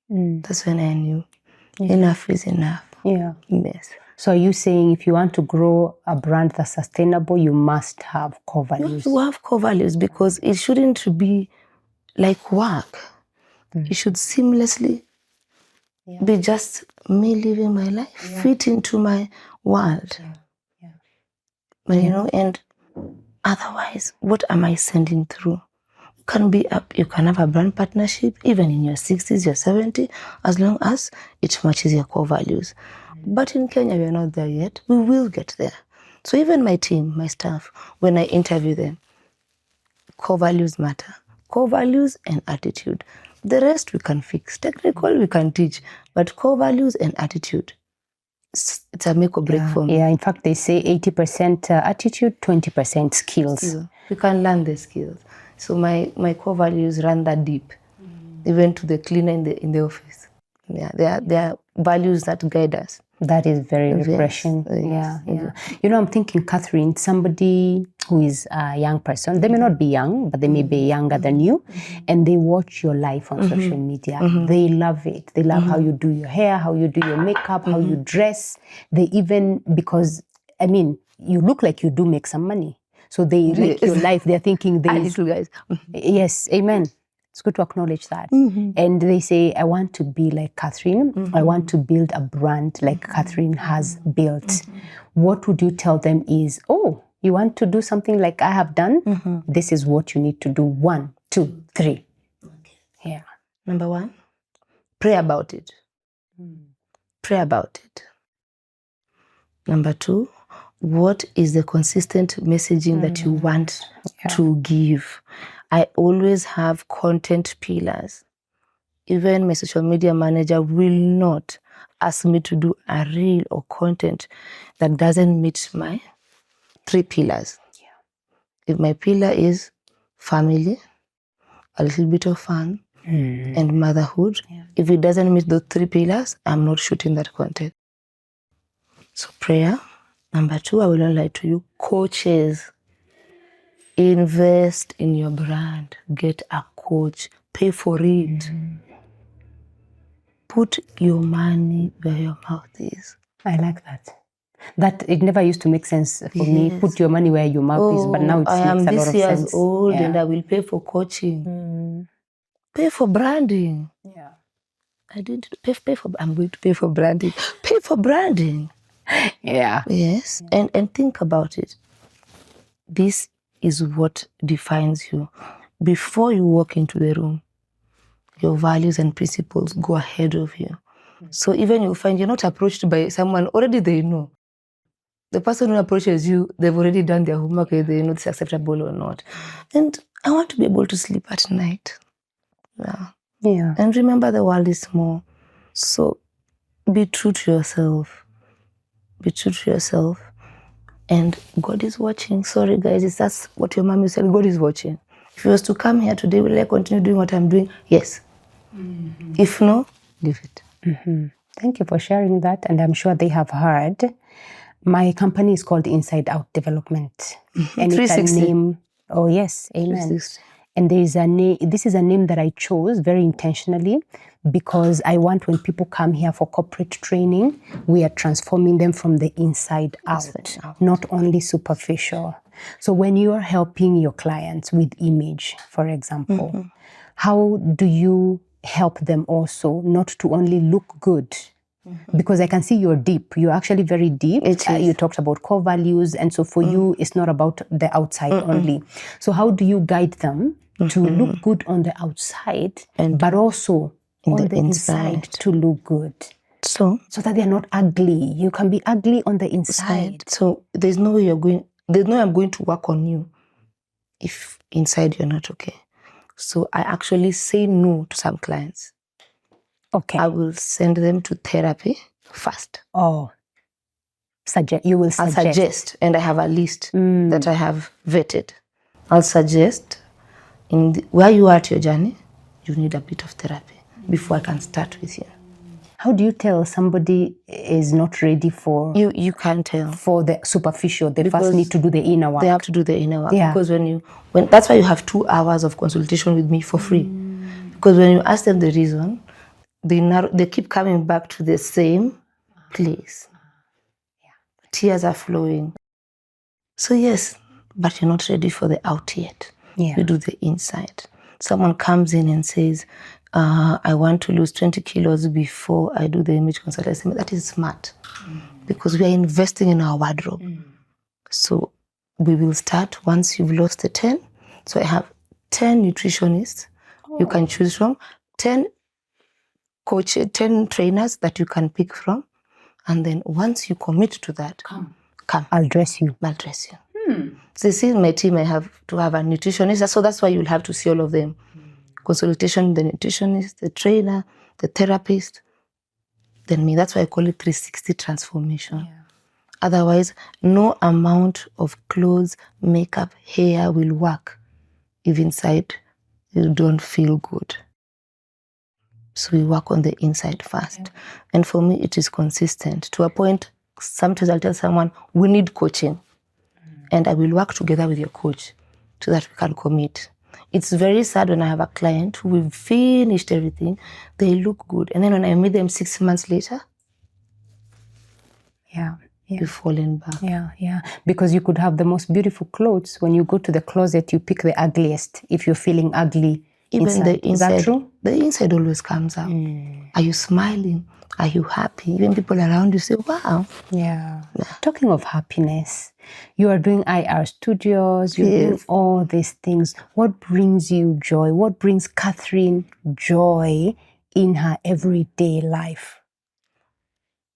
That's when I knew enough is enough. Yeah. Yes. So are you saying if you want to grow a brand that's sustainable, you must have core values? You have core values because it shouldn't be like work. It should seamlessly be just me living my life, fit into my world. you know, and otherwise, what am I sending through? You can have a brand partnership even in your 60s, your 70s, as long as it matches your core values. But in Kenya, we are not there yet. We will get there. So even my team, my staff, when I interview them, core values matter. Core values and attitude. The rest we can fix. Technical we can teach, but core values and attitude, it's a make or break for me. Yeah, in fact, they say 80% attitude, 20% skills. We can learn the skills. So my core values run that deep, even to the cleaner in the office. Yeah, they are values that guide us. That is very refreshing. Yes. Yeah. You know, I'm thinking, Catherine, somebody who is a young person, they may not be young, but they may be younger than you, and they watch your life on social media. They love it. They love how you do your hair, how you do your makeup, how you dress. They even, because, I mean, you look like you do make some money. So they like your life. They're thinking little guys. Yes, amen. It's good to acknowledge that. And they say, I want to be like Catherine. I want to build a brand like Catherine has built. What would you tell them is, oh, you want to do something like I have done? This is what you need to do. 1, 2, 3. Okay. Yeah. Number 1, pray about it. Pray about it. Number 2, what is the consistent messaging that you want to give? I always have content pillars. Even my social media manager will not ask me to do a reel or content that doesn't meet my 3 pillars. If my pillar is family, a little bit of fun, and motherhood, if it doesn't meet those 3 pillars, I'm not shooting that content. So prayer. Number 2, I will not lie to you, coaches. Invest in your brand. Get a coach. Pay for it. Put your money where your mouth is. I like that. That it never used to make sense for me. Put your money where your mouth is, but now it makes a lot of sense. I am this years old and I will pay for coaching. Pay for branding. Yeah. I didn't pay for. I'm going to pay for branding. Pay for branding. Yeah. Yes. And think about it. This is what defines you. Before you walk into the room, your values and principles go ahead of you. So even you'll find you're not approached by someone, already they know. The person who approaches you, they've already done their homework, they know it's acceptable or not. And I want to be able to sleep at night. Yeah. And remember, the world is small. So be true to yourself. Be true to yourself. And God is watching. Sorry, guys, if that's what your mom said, God is watching. If you was to come here today, will I continue doing what I'm doing? Yes. If no, leave it. Thank you for sharing that. And I'm sure they have heard. My company is called Inside Out Development. And 360. It's a name. Oh, yes. Amen. 360. And there is a name. This is a name that I chose very intentionally because I want when people come here for corporate training, we are transforming them from the inside out, not only superficial. So when you are helping your clients with image, for example, how do you help them also not to only look good? Because I can see you're deep. You're actually very deep. You talked about core values. And so for you, it's not about the outside only. So how do you guide them to look good on the outside, but also on the inside to look good? So that they're not ugly. You can be ugly on the inside. So there's no way I'm going to work on you if inside you're not okay. So I actually say no to some clients. Okay. I will send them to therapy first. Oh. You will suggest. I'll suggest, and I have a list that I have vetted. I'll suggest, where you are at your journey, you need a bit of therapy before I can start with you. How do you tell somebody is not ready for... You can't tell. For the superficial. They first need to do the inner work. They have to do the inner work. Yeah. Because that's why you have 2 hours of consultation with me for free. Because when you ask them the reason, they keep coming back to the same place. Tears are flowing. So yes, but you're not ready for the out yet. You do the inside. Someone comes in and says, I want to lose 20 kilos before I do the image consultancy. That is smart because we are investing in our wardrobe. So we will start once you've lost the 10. So I have 10 nutritionists you can choose from, 10 trainers that you can pick from. And then once you commit to that, come. I'll dress you. So you see, in my team, I have to have a nutritionist. So that's why you'll have to see all of them. Consultation, the nutritionist, the trainer, the therapist, then me. That's why I call it 360 transformation. Yeah. Otherwise, no amount of clothes, makeup, hair will work if inside you don't feel good. So we work on the inside first. Yeah. And for me, it is consistent. To a point, sometimes I'll tell someone, we need coaching. And I will work together with your coach so that we can commit. It's very sad when I have a client who we've finished everything, they look good. And then when I meet them 6 months later, you've fallen back. Yeah. Because you could have the most beautiful clothes. When you go to the closet, you pick the ugliest if you're feeling ugly. Even the inside. Is that true? The inside always comes out. Are you smiling? Are you happy? Even people around you say, wow. Yeah. Talking of happiness, you are doing IR studios, you're doing all these things. What brings you joy? What brings Catherine joy in her everyday life?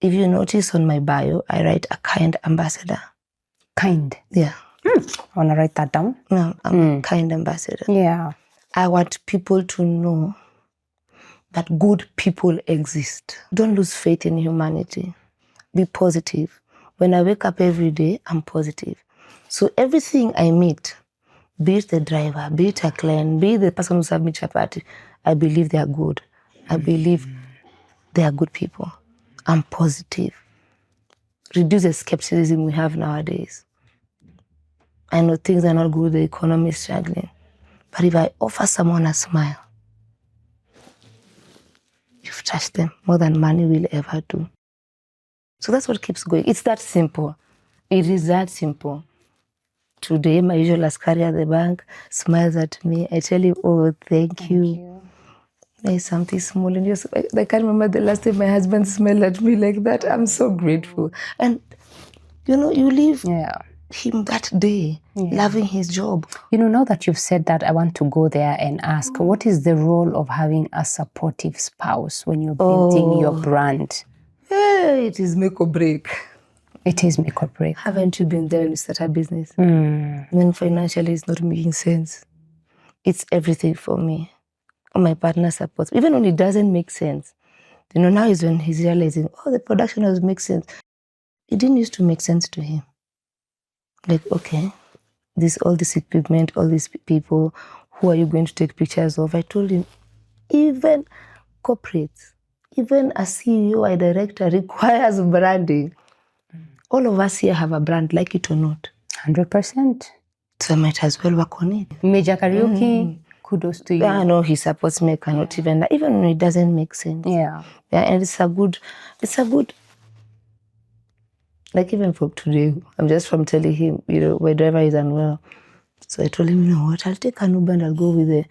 If you notice on my bio, I write a kind ambassador. Kind? Yeah. I want to write that down. No, I'm a kind ambassador. Yeah. I want people to know that good people exist. Don't lose faith in humanity. Be positive. When I wake up every day, I'm positive. So everything I meet, be it the driver, be it a client, be it the person who serves me chapati, I believe they are good. I believe they are good people. I'm positive. Reduce the skepticism we have nowadays. I know things are not good, the economy is struggling. But if I offer someone a smile, you've touched them more than money will ever do. So that's what keeps going. It's that simple. It is that simple. Today, my usual askari at the bank smiles at me. I tell him, oh, thank you. There's something small. And I can't remember the last time my husband smiled at me like that. I'm so grateful. And, you leave him that day loving his job. Now that you've said that, I want to go there and ask, what is the role of having a supportive spouse when you're building your brand? It is make or break. It is make or break. Haven't you been there when you start a business? When financially it's not making sense. It's everything for me. My partner supports. Even when it doesn't make sense. Now is when he's realizing, the production does make sense. It didn't used to make sense to him. Like, okay, all this equipment, all these people, who are you going to take pictures of? I told him, even corporates, even a CEO, a director requires branding. All of us here have a brand, like it or not. 100%. So I might as well work on it. Major Kariuki, kudos to you. I know he supports me, I cannot even when it doesn't make sense. Yeah, and it's a good, like even for today, I'm just from telling him, my driver is unwell. So I told him, you know what, I'll take an Uber and I'll go with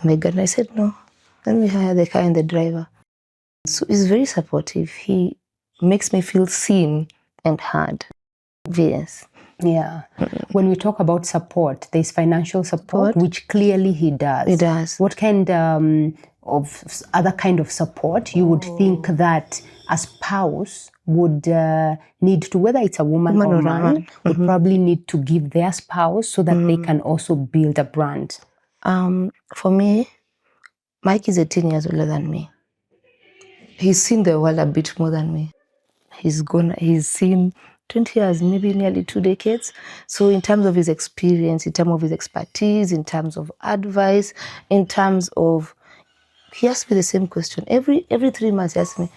my gun. I said, no, let me hire the car and the driver. So he's very supportive. He makes me feel seen and heard. Yes. Yeah. When we talk about support, there's financial support, which clearly he does. He does. What kind of other kind of support you would think that a spouse would need to, whether it's a woman or man, would probably need to give their spouse so that they can also build a brand? For me, Mike is 18 years older than me. He's seen the world a bit more than me. He's seen 20 years, maybe nearly 2 decades. So in terms of his experience, in terms of his expertise, in terms of advice, in terms of, he asked me the same question. Every 3 months he asked me,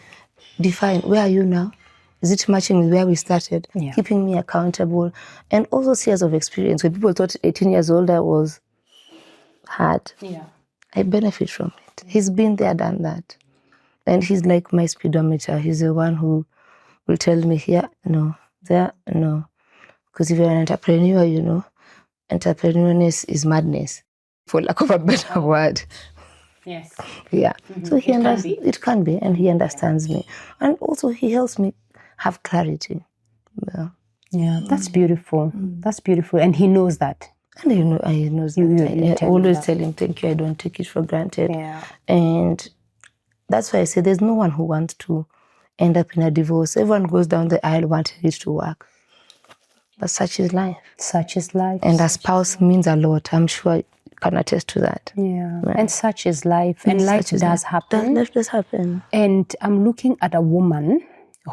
define, where are you now? Is it matching with where we started? Yeah. Keeping me accountable. And all those years of experience, when people thought 18 years older was hard, I benefit from it. He's been there, done that. And he's like my speedometer. He's the one who will tell me here, no, there, no. Because if you're an entrepreneur, entrepreneurness is madness, for lack of a better word. Yes. Yeah. So it can be, and he understands me. And also he helps me have clarity. Yeah. Yeah, that's beautiful. That's beautiful. And he knows that. And he knows that. I always tell him, thank you, I don't take it for granted. Yeah. And that's why I say there's no one who wants to end up in a divorce. Everyone goes down the aisle wanting it to work. But such is life. Such is life. And a spouse means a lot. I'm sure you can attest to that. Yeah. And such is life. And life does happen. Life does happen. And I'm looking at a woman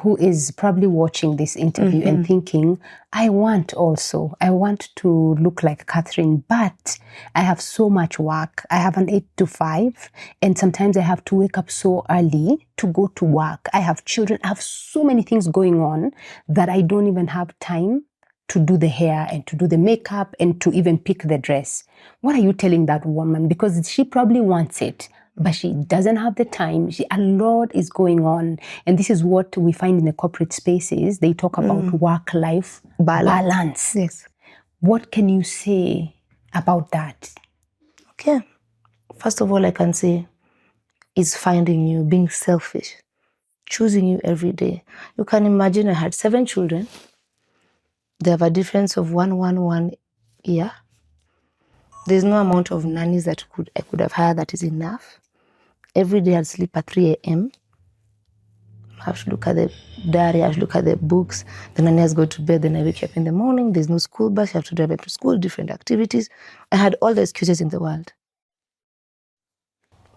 who is probably watching this interview and thinking, I want to look like Catherine, but I have so much work. I have an 8 to 5, and sometimes I have to wake up so early to go to work. I have children. I have so many things going on that I don't even have time to do the hair and to do the makeup and to even pick the dress. What are you telling that woman? Because she probably wants it, but she doesn't have the time. A lot is going on. And this is what we find in the corporate spaces. They talk about work-life balance. Yes. What can you say about that? Okay. First of all, I can say is finding you, being selfish, choosing you every day. You can imagine I had 7 children. They have a difference of one year. There's no amount of nannies that I could have hired that is enough. Every day I'd sleep at 3 a.m. I have to look at the diary, I have to look at the books. The nanny has go to bed, then I wake up in the morning. There's no school bus, you have to drive them to school, different activities. I had all the excuses in the world.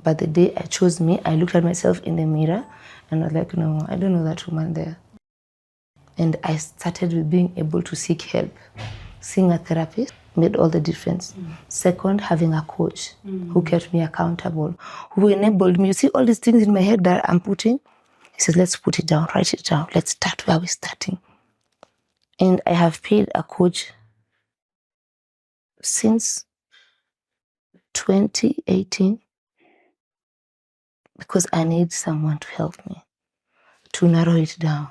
But the day I chose me, I looked at myself in the mirror and I was like, no, I don't know that woman there. And I started with being able to seek help. Seeing a therapist made all the difference. Second, having a coach who kept me accountable, who enabled me. You see all these things in my head that I'm putting? He says, let's put it down, write it down. Let's start where we're starting. And I have paid a coach since 2018 because I need someone to help me to narrow it down.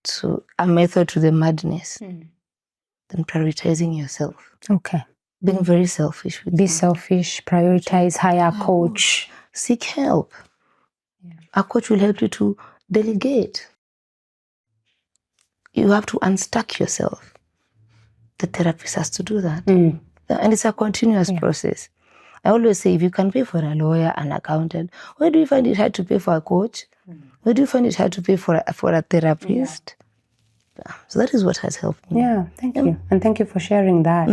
So a method to the madness. Then prioritizing yourself. Okay. Being very selfish. Be selfish, prioritize, hire a coach. Seek help. Yeah. A coach will help you to delegate. You have to unstuck yourself. The therapist has to do that. And it's a continuous process. I always say, if you can pay for a lawyer, an accountant, where do you find it hard to pay for a coach? Where do you find it hard to pay for a therapist? So that is what has helped me. Yeah, thank you. And thank you for sharing that.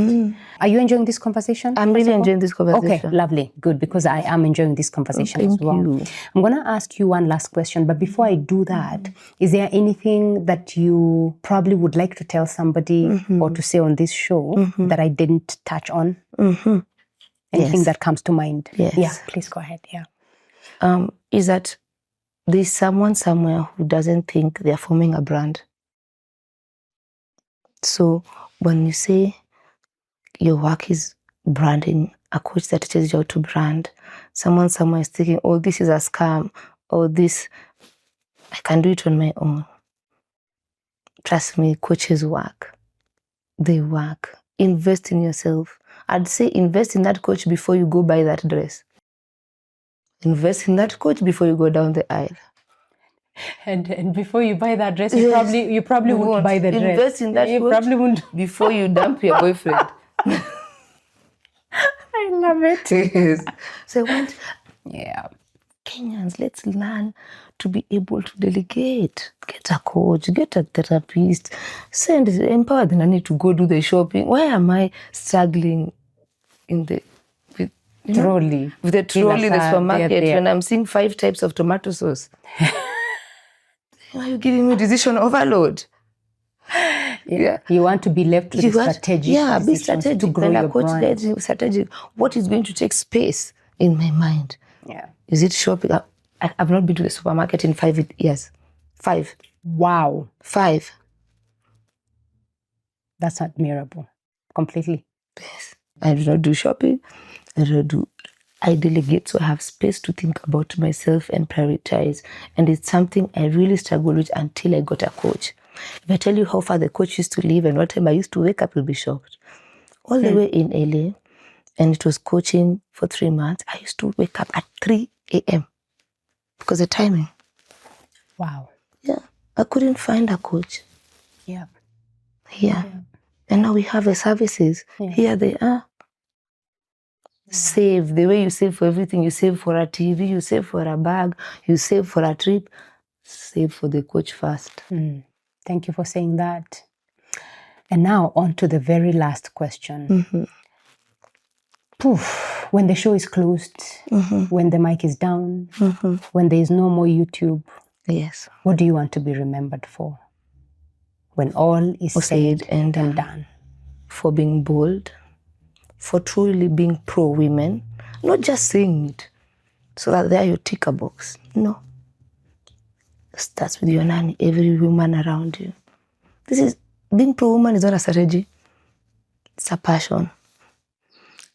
Are you enjoying this conversation? I'm really enjoying this conversation. Okay, lovely. Good, because I am enjoying this conversation as well. Thank you. I'm going to ask you one last question, but before I do that, is there anything that you probably would like to tell somebody or to say on this show that I didn't touch on? Anything that comes to mind? Yes. Yeah, please go ahead. Yeah. Is that there's someone somewhere who doesn't think they're forming a brand. So when you say your work is branding, a coach that teaches you how to brand, someone somewhere is thinking, oh, this is a scam, or this, I can do it on my own. Trust me, coaches work. They work. Invest in yourself. I'd say invest in that coach before you go buy that dress. Invest in that coach before you go down the aisle. And before you buy that dress, you probably won't buy the dress. Invest in that coach probably won't. Before you dump your boyfriend. I love it. Yes. So I want Kenyans, let's learn to be able to delegate. Get a coach, get a therapist, empower the nanny to go do the shopping. Why am I struggling with the trolley in the supermarket when I'm seeing 5 types of tomato sauce? Why are you giving me decision overload? You want to be left with strategic. Yeah, be strategic. To grow your brand. Strategic. What is going to take space in my mind? Yeah. Is it shopping? I've not been to the supermarket in 5 years. 5. Wow. 5. That's admirable. Completely. Yes. I do not do shopping. I delegate, so I have space to think about myself and prioritize. And it's something I really struggled with until I got a coach. If I tell you how far the coach used to live and what time I used to wake up, you'll be shocked. All the way in LA, and it was coaching for 3 months, I used to wake up at 3 a.m. because of timing. Wow. Yeah. I couldn't find a coach. Yeah. here. Yeah. And now we have the services. Yeah. Here they are. Save the way you save for everything. You save for a TV, you save for a bag, you save for a trip. Save for the coach first. Thank you for saying that. And now on to the very last question. Poof, when the show is closed, when the mic is down, when there is no more YouTube, yes, what do you want to be remembered for? When all is said and done. For being bold, for truly being pro-women, not just saying it so that there you tick a box. No. It starts with your nanny, every woman around you. Being pro-woman is not a strategy. It's a passion.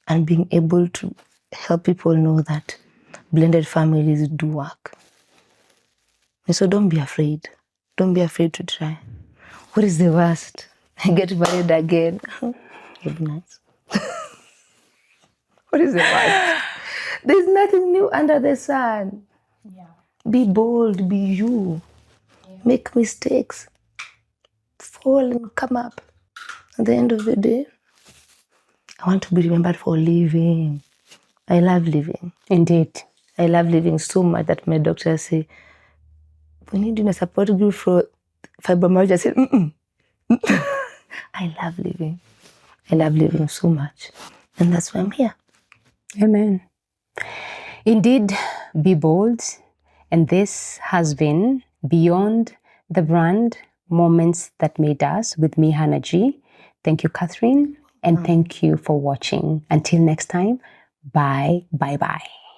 And being able to help people know that blended families do work. And so don't be afraid. Don't be afraid to try. What is the worst? I get married again. Nice. What is the worst? There's nothing new under the sun. Yeah. Be bold, be you. Yeah. Make mistakes. Fall and come up. At the end of the day, I want to be remembered for living. I love living. Indeed. I love living so much that my doctors say, we need you in a support group for fibromyalgia. I said, I love living. I love living so much. And that's why I'm here. Amen. Indeed, be bold. And this has been Beyond the Brand, Moments That Made Us with me, Hannah G. Thank you, Catherine. And thank you for watching. Until next time, bye, bye, bye.